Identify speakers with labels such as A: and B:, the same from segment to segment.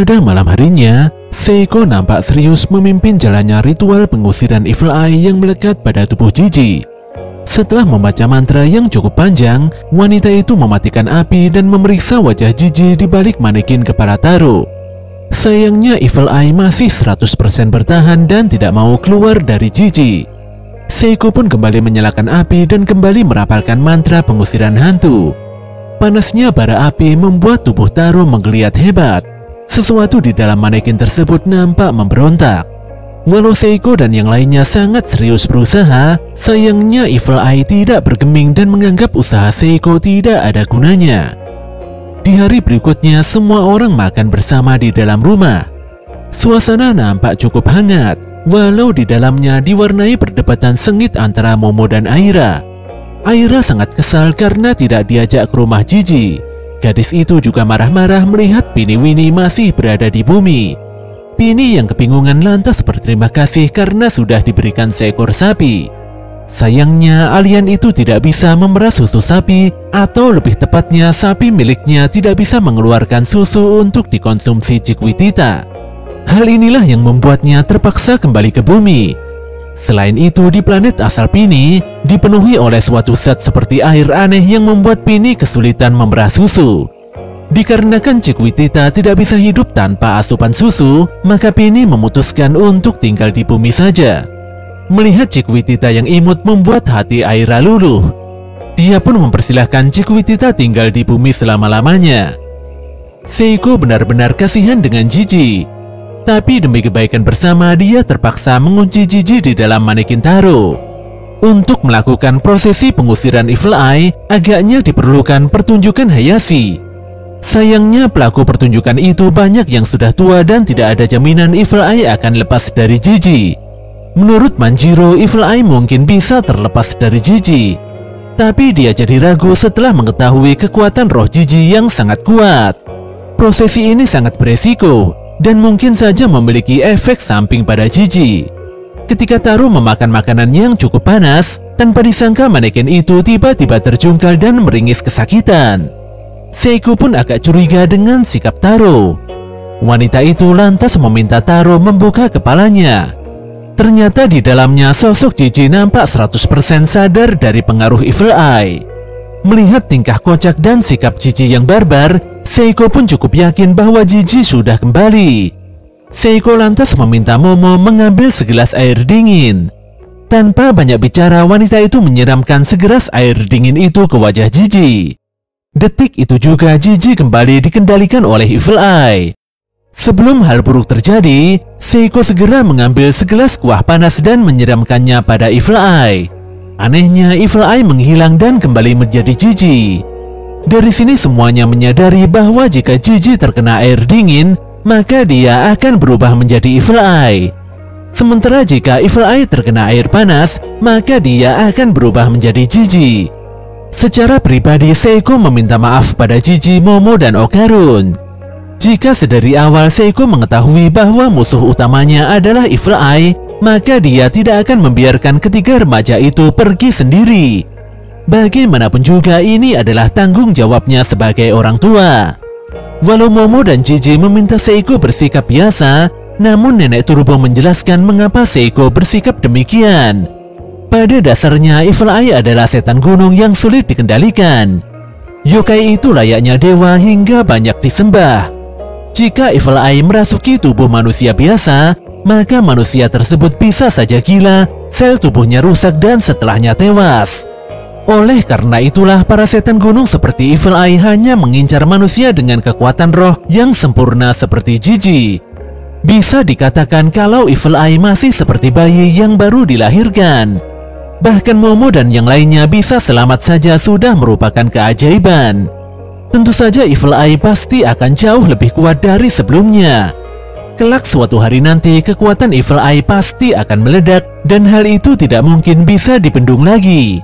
A: Pada malam harinya, Seiko nampak serius memimpin jalannya ritual pengusiran Evil Eye yang melekat pada tubuh Jiji. Setelah membaca mantra yang cukup panjang, wanita itu mematikan api dan memeriksa wajah Jiji di balik manekin kepala Taro. Sayangnya Evil Eye masih 100% bertahan dan tidak mau keluar dari Jiji. Seiko pun kembali menyalakan api dan kembali merapalkan mantra pengusiran hantu. Panasnya bara api membuat tubuh Taro menggeliat hebat. Sesuatu di dalam manekin tersebut nampak memberontak. Walau Seiko dan yang lainnya sangat serius berusaha, sayangnya Evil Eye tidak bergeming dan menganggap usaha Seiko tidak ada gunanya. Di hari berikutnya, semua orang makan bersama di dalam rumah. Suasana nampak cukup hangat, walau di dalamnya diwarnai perdebatan sengit antara Momo dan Aira. Aira sangat kesal karena tidak diajak ke rumah Jiji. Gadis itu juga marah-marah melihat Pini-Wini masih berada di bumi. Pini yang kebingungan lantas berterima kasih karena sudah diberikan seekor sapi. Sayangnya alien itu tidak bisa memerah susu sapi, atau lebih tepatnya sapi miliknya tidak bisa mengeluarkan susu untuk dikonsumsi Ciquitita. Hal inilah yang membuatnya terpaksa kembali ke bumi. Selain itu, di planet asal Pini dipenuhi oleh suatu zat seperti air aneh yang membuat Pini kesulitan memerah susu. Dikarenakan Ciquitita tidak bisa hidup tanpa asupan susu, maka Pini memutuskan untuk tinggal di bumi saja. Melihat Ciquitita yang imut membuat hati Aira luluh. Dia pun mempersilahkan Ciquitita tinggal di bumi selama-lamanya. Seiko benar-benar kasihan dengan Jiji. Tapi demi kebaikan bersama, dia terpaksa mengunci Jiji di dalam manekin Taro. Untuk melakukan prosesi pengusiran Evil Eye, agaknya diperlukan pertunjukan Hayashi. Sayangnya pelaku pertunjukan itu banyak yang sudah tua dan tidak ada jaminan Evil Eye akan lepas dari Jiji. Menurut Manjiro, Evil Eye mungkin bisa terlepas dari Jiji. Tapi dia jadi ragu setelah mengetahui kekuatan roh Jiji yang sangat kuat. Prosesi ini sangat beresiko dan mungkin saja memiliki efek samping pada Jiji. Ketika Taro memakan makanan yang cukup panas, tanpa disangka manekin itu tiba-tiba terjungkal dan meringis kesakitan. Seiko pun agak curiga dengan sikap Taro. Wanita itu lantas meminta Taro membuka kepalanya. Ternyata di dalamnya sosok Jiji nampak 100% sadar dari pengaruh Evil Eye. Melihat tingkah kocak dan sikap Jiji yang barbar, Seiko pun cukup yakin bahwa Jiji sudah kembali. Seiko lantas meminta Momo mengambil segelas air dingin. Tanpa banyak bicara, wanita itu menyiramkan segelas air dingin itu ke wajah Jiji. Detik itu juga Jiji kembali dikendalikan oleh Evil Eye. Sebelum hal buruk terjadi, Seiko segera mengambil segelas kuah panas dan menyiramkannya pada Evil Eye. Anehnya, Evil Eye menghilang dan kembali menjadi Jiji. Dari sini semuanya menyadari bahwa jika Jiji terkena air dingin, maka dia akan berubah menjadi Evil Eye. Sementara jika Evil Eye terkena air panas, maka dia akan berubah menjadi Jiji. Secara pribadi, Seiko meminta maaf pada Jiji, Momo, dan Okarun. Jika sedari awal Seiko mengetahui bahwa musuh utamanya adalah Evil Eye, maka dia tidak akan membiarkan ketiga remaja itu pergi sendiri. Bagaimanapun juga ini adalah tanggung jawabnya sebagai orang tua. Walau Momo dan Jiji meminta Seiko bersikap biasa, namun Nenek Turbo menjelaskan mengapa Seiko bersikap demikian. Pada dasarnya Evil Eye adalah setan gunung yang sulit dikendalikan. Yokai itu layaknya dewa hingga banyak disembah. Jika Evil Eye merasuki tubuh manusia biasa, maka manusia tersebut bisa saja gila, sel tubuhnya rusak dan setelahnya tewas. Oleh karena itulah para setan gunung seperti Evil Eye hanya mengincar manusia dengan kekuatan roh yang sempurna seperti Jiji. Bisa dikatakan kalau Evil Eye masih seperti bayi yang baru dilahirkan. Bahkan Momo dan yang lainnya bisa selamat saja sudah merupakan keajaiban. Tentu saja Evil Eye pasti akan jauh lebih kuat dari sebelumnya. Kelak suatu hari nanti kekuatan Evil Eye pasti akan meledak dan hal itu tidak mungkin bisa dibendung lagi.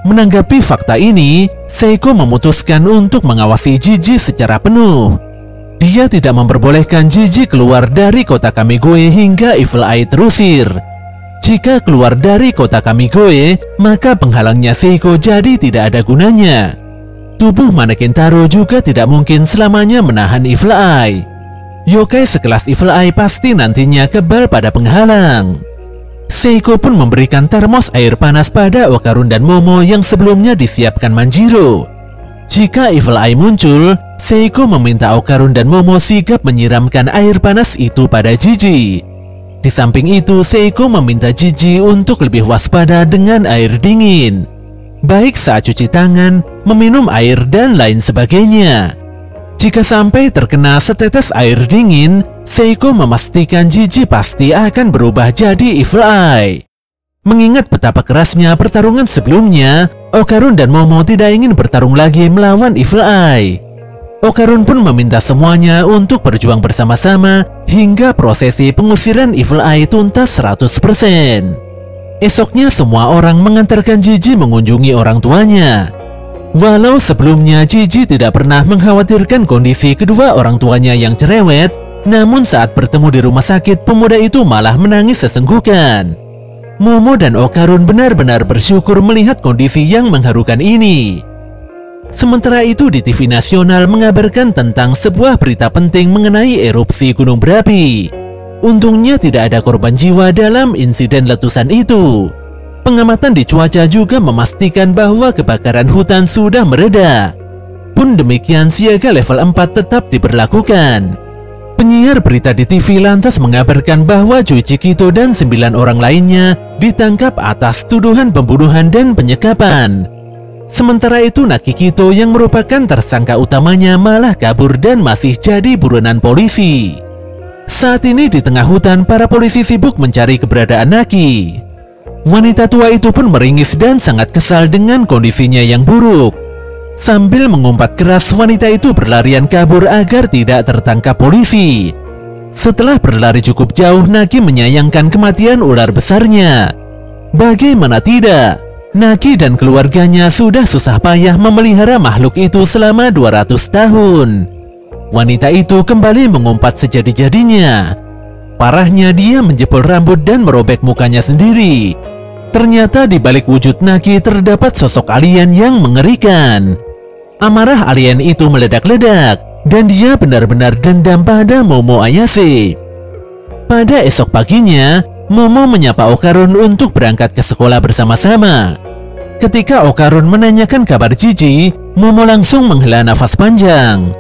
A: Menanggapi fakta ini, Seiko memutuskan untuk mengawasi Jiji secara penuh. Dia tidak memperbolehkan Jiji keluar dari kota Kamigoe hingga Evil Eye terusir. Jika keluar dari kota Kamigoe, maka penghalangnya Seiko jadi tidak ada gunanya. Tubuh manekin Taro juga tidak mungkin selamanya menahan Evil Eye. yokai sekelas Evil Eye pasti nantinya kebal pada penghalang. Seiko pun memberikan termos air panas pada Okarun dan Momo yang sebelumnya disiapkan Manjiro. Jika Evil Eye muncul, Seiko meminta Okarun dan Momo sigap menyiramkan air panas itu pada Jiji. Di samping itu, Seiko meminta Jiji untuk lebih waspada dengan air dingin, baik saat cuci tangan, meminum air, dan lain sebagainya. Jika sampai terkena setetes air dingin, Seiko memastikan Jiji pasti akan berubah jadi Evil Eye. Mengingat betapa kerasnya pertarungan sebelumnya, Okarun dan Momo tidak ingin bertarung lagi melawan Evil Eye. Okarun pun meminta semuanya untuk berjuang bersama-sama hingga prosesi pengusiran Evil Eye tuntas 100%. Esoknya semua orang mengantarkan Jiji mengunjungi orang tuanya. Walau sebelumnya Jiji tidak pernah mengkhawatirkan kondisi kedua orang tuanya yang cerewet, namun saat bertemu di rumah sakit, pemuda itu malah menangis sesenggukan. Momo dan Okarun benar-benar bersyukur melihat kondisi yang mengharukan ini. Sementara itu di TV nasional mengabarkan tentang sebuah berita penting mengenai erupsi gunung berapi. Untungnya tidak ada korban jiwa dalam insiden letusan itu. Pengamatan di cuaca juga memastikan bahwa kebakaran hutan sudah mereda. Pun demikian, siaga level 4 tetap diberlakukan. Penyiar berita di TV lantas mengabarkan bahwa Juichi Kito dan 9 orang lainnya ditangkap atas tuduhan pembunuhan dan penyekapan. Sementara itu Naki Kito yang merupakan tersangka utamanya malah kabur dan masih jadi buronan polisi. Saat ini di tengah hutan, para polisi sibuk mencari keberadaan Naki. Wanita tua itu pun meringis dan sangat kesal dengan kondisinya yang buruk. Sambil mengumpat keras, wanita itu berlarian kabur agar tidak tertangkap polisi. Setelah berlari cukup jauh, Naki menyayangkan kematian ular besarnya. Bagaimana tidak, Naki dan keluarganya sudah susah payah memelihara makhluk itu selama 200 tahun. Wanita itu kembali mengumpat sejadi-jadinya. Parahnya, dia menjepol rambut dan merobek mukanya sendiri. Ternyata di balik wujud Naki terdapat sosok alien yang mengerikan. Amarah alien itu meledak-ledak dan dia benar-benar dendam pada Momo Ayase. Pada esok paginya, Momo menyapa Okarun untuk berangkat ke sekolah bersama-sama. Ketika Okarun menanyakan kabar Jiji, Momo langsung menghela nafas panjang.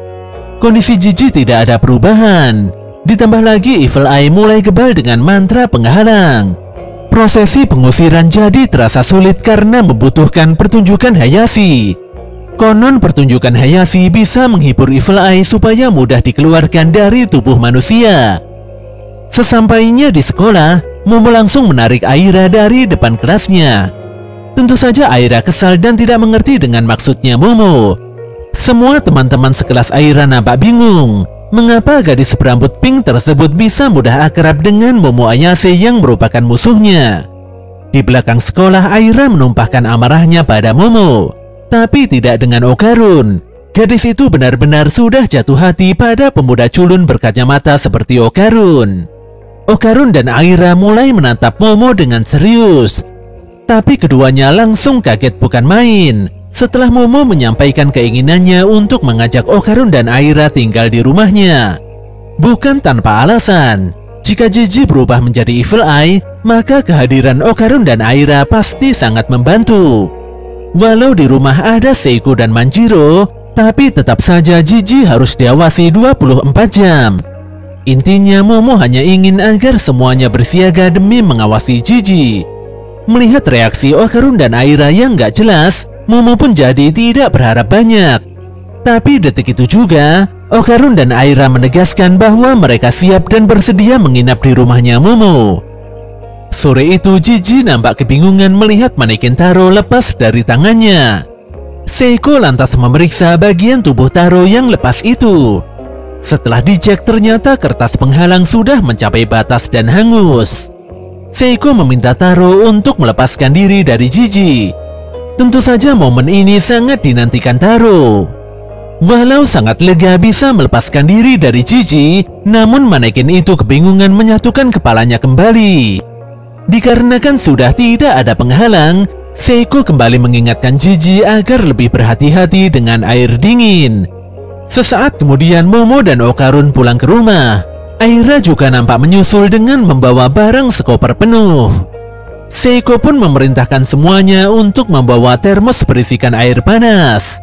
A: Kondisi Jiji tidak ada perubahan. Ditambah lagi Evil Eye mulai kebal dengan mantra penghalang. Prosesi pengusiran jadi terasa sulit karena membutuhkan pertunjukan Hayashi. Konon pertunjukan Hayashi bisa menghibur Evil Eye supaya mudah dikeluarkan dari tubuh manusia. Sesampainya di sekolah, Momo langsung menarik Aira dari depan kelasnya. Tentu saja Aira kesal dan tidak mengerti dengan maksudnya Momo. Semua teman-teman sekelas Aira nampak bingung. Mengapa gadis berambut pink tersebut bisa mudah akrab dengan Momo Ayase yang merupakan musuhnya? Di belakang sekolah, Aira menumpahkan amarahnya pada Momo, tapi tidak dengan Okarun. Gadis itu benar-benar sudah jatuh hati pada pemuda culun berkacamata seperti Okarun. Okarun dan Aira mulai menatap Momo dengan serius, tapi keduanya langsung kaget bukan main setelah Momo menyampaikan keinginannya untuk mengajak Okarun dan Aira tinggal di rumahnya. Bukan tanpa alasan, jika Jiji berubah menjadi Evil Eye, maka kehadiran Okarun dan Aira pasti sangat membantu. Walau di rumah ada Seiko dan Manjiro, tapi tetap saja Jiji harus diawasi 24 jam. Intinya Momo hanya ingin agar semuanya bersiaga demi mengawasi Jiji. Melihat reaksi Okarun dan Aira yang gak jelas, Momo pun jadi tidak berharap banyak. Tapi detik itu juga, Okarun dan Aira menegaskan bahwa mereka siap dan bersedia menginap di rumahnya Momo. Sore itu Jiji nampak kebingungan melihat manekin Taro lepas dari tangannya. Seiko lantas memeriksa bagian tubuh Taro yang lepas itu. Setelah dicek, ternyata kertas penghalang sudah mencapai batas dan hangus. Seiko meminta Taro untuk melepaskan diri dari Jiji. Tentu saja momen ini sangat dinantikan Taro. Walau sangat lega bisa melepaskan diri dari Jiji, namun manekin itu kebingungan menyatukan kepalanya kembali. Dikarenakan sudah tidak ada penghalang, Seiko kembali mengingatkan Jiji agar lebih berhati-hati dengan air dingin. Sesaat kemudian Momo dan Okarun pulang ke rumah. Aira juga nampak menyusul dengan membawa barang sekoper penuh. Seiko pun memerintahkan semuanya untuk membawa termos berisikan air panas.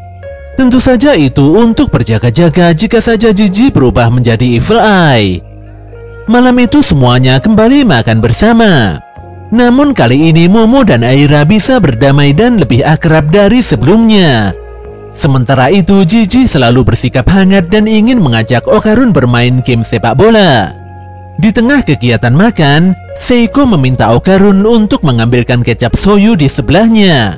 A: Tentu saja itu untuk berjaga-jaga jika saja Jiji berubah menjadi Evil Eye. Malam itu semuanya kembali makan bersama. Namun kali ini Momo dan Aira bisa berdamai dan lebih akrab dari sebelumnya. Sementara itu Jiji selalu bersikap hangat dan ingin mengajak Okarun bermain game sepak bola. Di tengah kegiatan makan, Seiko meminta Okarun untuk mengambilkan kecap soyu di sebelahnya.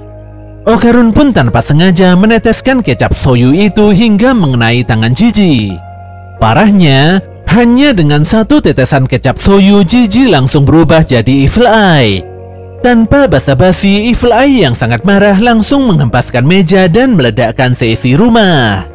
A: Okarun pun tanpa sengaja meneteskan kecap soyu itu hingga mengenai tangan Jiji. Parahnya, hanya dengan satu tetesan kecap soyu, Jiji langsung berubah jadi Evil Eye. Tanpa basa-basi, Evil Eye yang sangat marah langsung menghempaskan meja dan meledakkan seisi rumah.